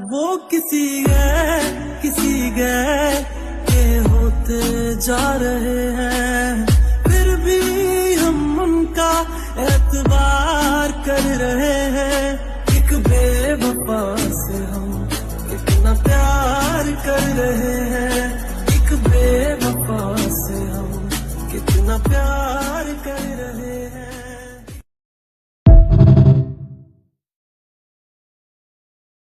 वो किसी गए के होते जा रहे हैं, फिर भी हम उनका एतबार कर रहे हैं। एक बेवफा से हम कितना प्यार कर रहे हैं, एक बेवफा से हम कितना प्यार कर रहे हैं।